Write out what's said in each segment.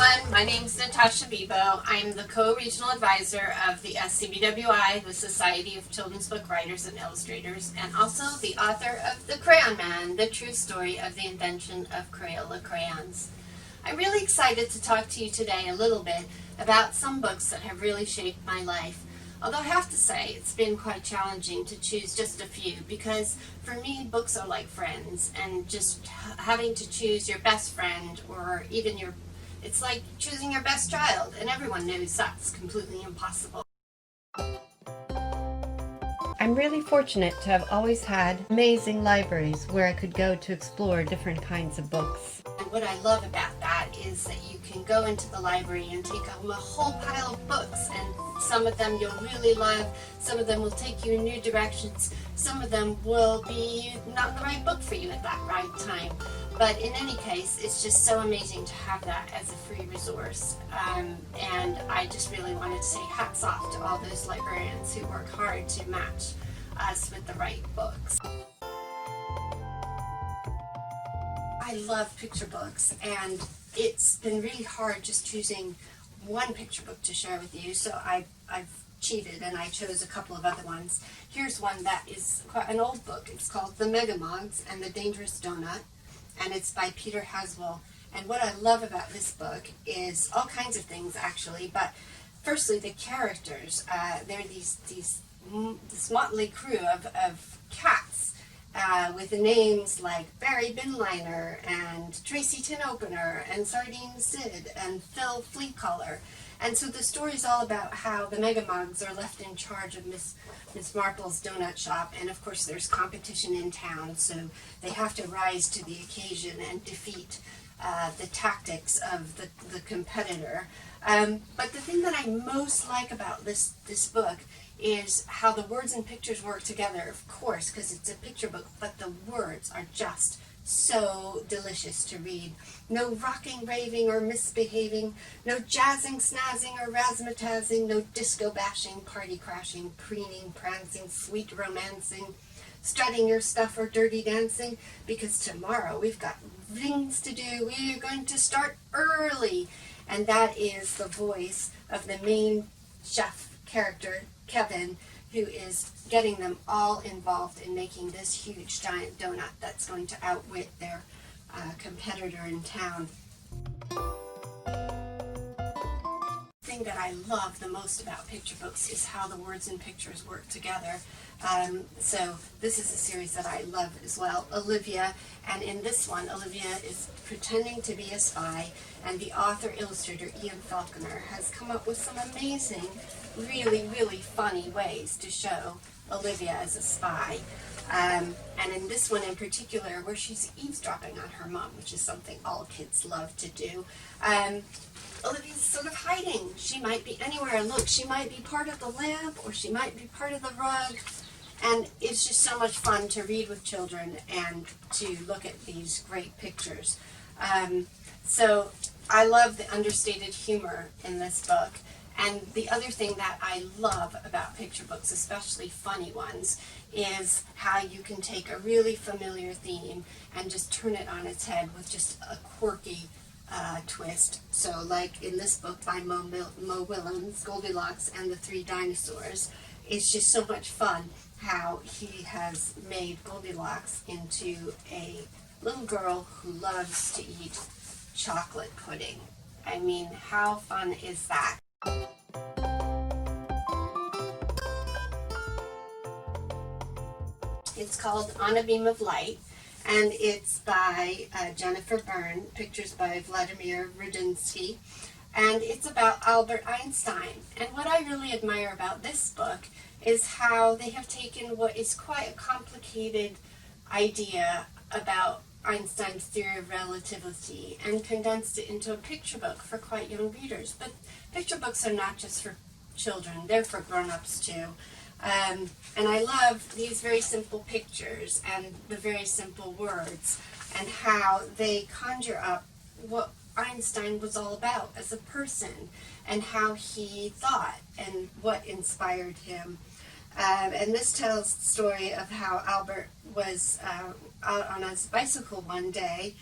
everyone, my name is Natascha Biebow. I'm the co-regional advisor of the SCBWI, the Society of Children's Book Writers and Illustrators, and also the author of The Crayon Man, the true story of the invention of Crayola crayons. I'm really excited to talk to you today a little bit about some books that have really shaped my life. Although I have to say it's been quite challenging to choose just a few, because for me books are like friends, and just having to choose your best friend or even it's like choosing your best child, and everyone knows that's completely impossible. I'm really fortunate to have always had amazing libraries where I could go to explore different kinds of books. And what I love about that is that you can go into the library and take home a whole pile of books, and some of them you'll really love, some of them will take you in new directions, some of them will be not the right book for you at that right time. But in any case, it's just so amazing to have that as a free resource. And I just really wanted to say hats off to all those librarians who work hard to match us with the right books. I love picture books, and it's been really hard just choosing one picture book to share with you, so I've cheated and I chose a couple of other ones. Here's one that is quite an old book. It's called The Megamogs and the Dangerous Donut, and it's by Peter Haswell. And what I love about this book is all kinds of things, actually, but firstly the characters. They're this motley crew of cats with names like Barry Binliner and Tracy Tin Opener and Sardine Sid and Phil Fleacollar. And so the story's all about how the Megamogs are left in charge of Miss Marple's donut shop, and of course there's competition in town, so they have to rise to the occasion and defeat the tactics of the competitor. But the thing that I most like about this book is how the words and pictures work together, of course, because it's a picture book, but the words are just so delicious to read. No rocking, raving, or misbehaving, no jazzing, snazzing, or razzmatazzing, no disco bashing, party crashing, preening, prancing, sweet romancing, strutting your stuff, or dirty dancing, because tomorrow we've got things to do. We're going to start early. And that is the voice of the main chef character, Kevin, who is getting them all involved in making this huge giant donut that's going to outwit their competitor in town. The thing that I love the most about picture books is how the words and pictures work together. So this is a series that I love as well, Olivia, and in this one Olivia is pretending to be a spy, and the author-illustrator Ian Falconer has come up with some amazing, really funny ways to show Olivia as a spy. And in this one in particular, where she's eavesdropping on her mom, which is something all kids love to do, Olivia's sort of hiding. She might be anywhere, and look, she might be part of the lamp, or she might be part of the rug, and it's just so much fun to read with children and to look at these great pictures. So I love the understated humor in this book. And the other thing that I love about picture books, especially funny ones, is how you can take a really familiar theme and just turn it on its head with just a quirky twist. So like in this book by Mo Willems, Goldilocks and the Three Dinosaurs, it's just so much fun how he has made Goldilocks into a little girl who loves to eat chocolate pudding. I mean, how fun is that? It's called On a Beam of Light, and it's by Jennifer Byrne, pictures by Vladimir Rudinsky, and it's about Albert Einstein. And what I really admire about this book is how they have taken what is quite a complicated idea about Einstein's theory of relativity and condensed it into a picture book for quite young readers. But picture books are not just for children, they're for grown-ups too. And I love these very simple pictures and the very simple words and how they conjure up what Einstein was all about as a person and how he thought and what inspired him. And this tells the story of how Albert was out on his bicycle one day,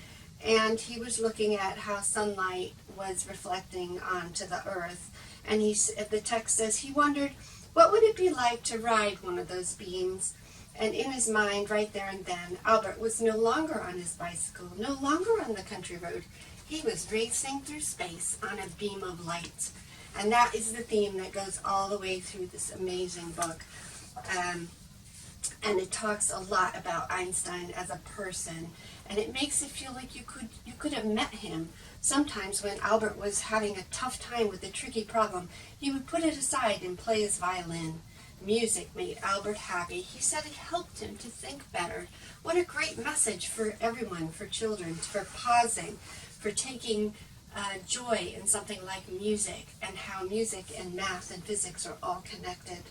and he was looking at how sunlight was reflecting onto the earth. And the text says he wondered, what would it be like to ride one of those beams? And in his mind, right there and then, Albert was no longer on his bicycle, no longer on the country road. He was racing through space on a beam of light. And that is the theme that goes all the way through this amazing book. And it talks a lot about Einstein as a person. And it makes it feel like you could have met him. Sometimes when Albert was having a tough time with a tricky problem, he would put it aside and play his violin. Music made Albert happy. He said it helped him to think better. What a great message for everyone, for children, for pausing, for taking joy in something like music, and how music and math and physics are all connected.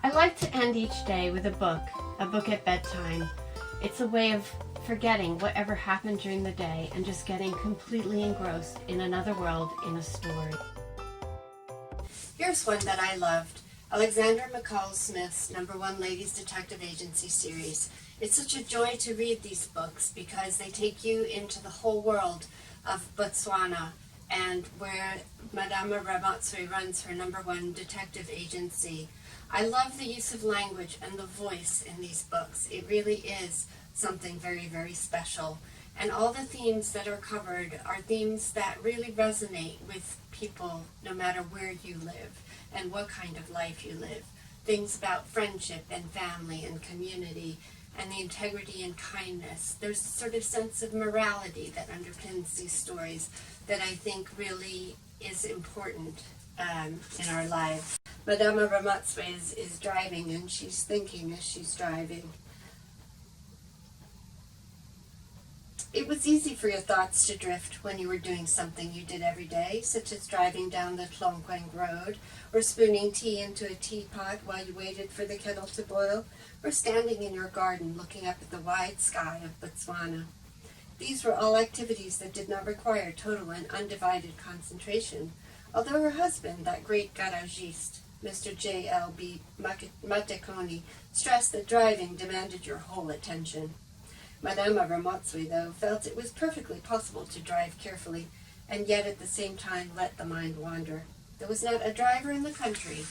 I like to end each day with a book at bedtime. It's a way of forgetting whatever happened during the day and just getting completely engrossed in another world in a story. Here's one that I loved, Alexander McCall Smith's #1 Ladies Detective Agency series. It's such a joy to read these books because they take you into the whole world of Botswana and where Madame Ramotswe runs her #1 detective agency. I love the use of language and the voice in these books. It really is something very, very special. And all the themes that are covered are themes that really resonate with people no matter where you live and what kind of life you live. Things about friendship and family and community and the integrity and kindness. There's a sort of sense of morality that underpins these stories that I think really is important in our lives. Madame Ramotswe is driving, and she's thinking as she's driving. It was easy for your thoughts to drift when you were doing something you did every day, such as driving down the Tlongkwang Road, or spooning tea into a teapot while you waited for the kettle to boil, or standing in your garden looking up at the wide sky of Botswana. These were all activities that did not require total and undivided concentration, although her husband, that great garagiste, Mr. J.L.B. Matekoni, stressed that driving demanded your whole attention. Madame Ramotswe, though, felt it was perfectly possible to drive carefully, and yet at the same time let the mind wander. There was not a driver in the country,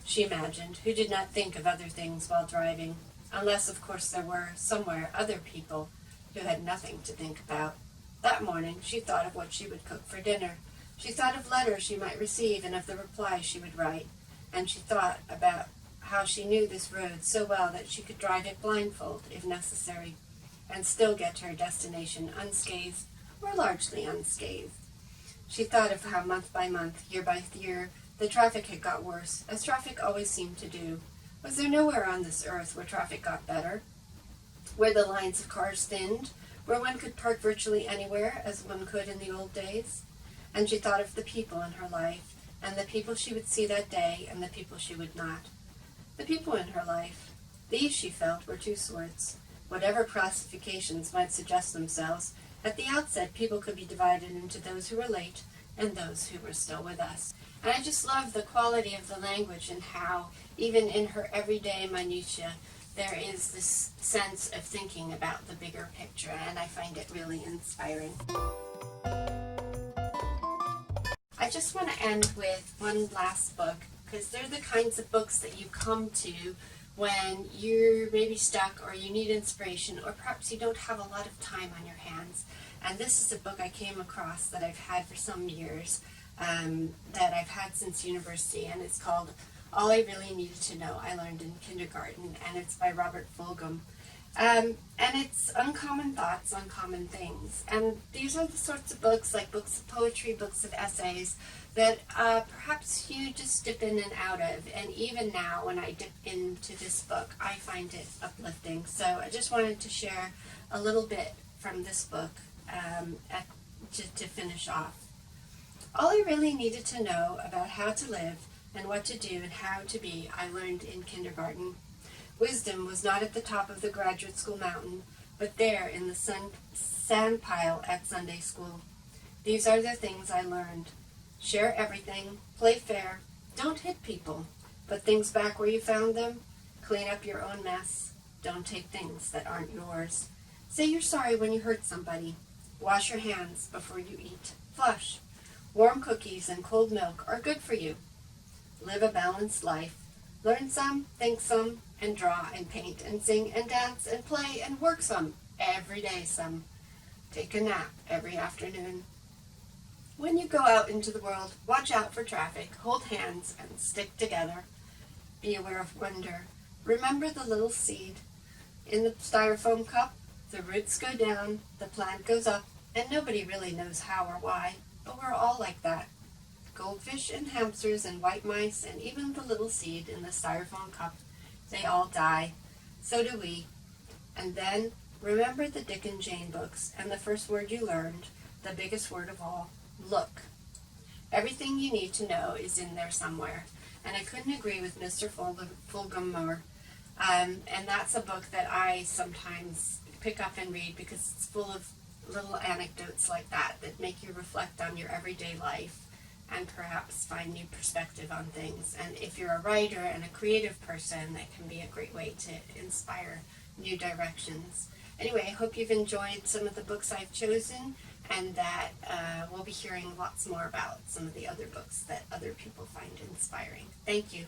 she imagined, who did not think of other things while driving, unless, of course, there were somewhere other people who had nothing to think about. That morning she thought of what she would cook for dinner. She thought of letters she might receive and of the replies she would write, and she thought about how she knew this road so well that she could drive it blindfold, if necessary, and still get to her destination unscathed, or largely unscathed. She thought of how month by month, year by year, the traffic had got worse, as traffic always seemed to do. Was there nowhere on this earth where traffic got better? Where the lines of cars thinned? Where one could park virtually anywhere, as one could in the old days? And she thought of the people in her life, and the people she would see that day, and the people she would not. The people in her life, these, she felt, were two sorts. Whatever classifications might suggest themselves, at the outset people could be divided into those who were late and those who were still with us. And I just love the quality of the language and how, even in her everyday minutiae, there is this sense of thinking about the bigger picture, and I find it really inspiring. I just want to end with one last book, because they're the kinds of books that you come to when you're maybe stuck or you need inspiration, or perhaps you don't have a lot of time on your hands. And this is a book I came across that I've had for some years, that I've had since university, and it's called All I Really Needed to Know I Learned in Kindergarten, and it's by Robert Fulghum. And it's uncommon thoughts, uncommon things. And these are the sorts of books, like books of poetry, books of essays, that perhaps you just dip in and out of. And even now, when I dip into this book, I find it uplifting. So I just wanted to share a little bit from this book to finish off. All I really needed to know about how to live and what to do and how to be, I learned in kindergarten. Wisdom was not at the top of the graduate school mountain, but there in the sand pile at Sunday school. These are the things I learned. Share everything, play fair, don't hit people, put things back where you found them, clean up your own mess, don't take things that aren't yours. Say you're sorry when you hurt somebody. Wash your hands before you eat. Flush. Warm cookies and cold milk are good for you. Live a balanced life. Learn some, think some, and draw and paint and sing and dance and play and work some. Every day some. Take a nap every afternoon. When you go out into the world, watch out for traffic, hold hands, and stick together. Be aware of wonder. Remember the little seed in the styrofoam cup. The roots go down, the plant goes up, and nobody really knows how or why, but we're all like that. Goldfish and hamsters and white mice and even the little seed in the styrofoam cup, they all die. So do we. And then remember the Dick and Jane books and the first word you learned, the biggest word of all, look. Everything you need to know is in there somewhere. And I couldn't agree with Mr. Fulgham more. And that's a book that I sometimes pick up and read because it's full of little anecdotes like that that make you reflect on your everyday life and perhaps find new perspective on things. And if you're a writer and a creative person, that can be a great way to inspire new directions. Anyway, I hope you've enjoyed some of the books I've chosen and that we'll be hearing lots more about some of the other books that other people find inspiring. Thank you.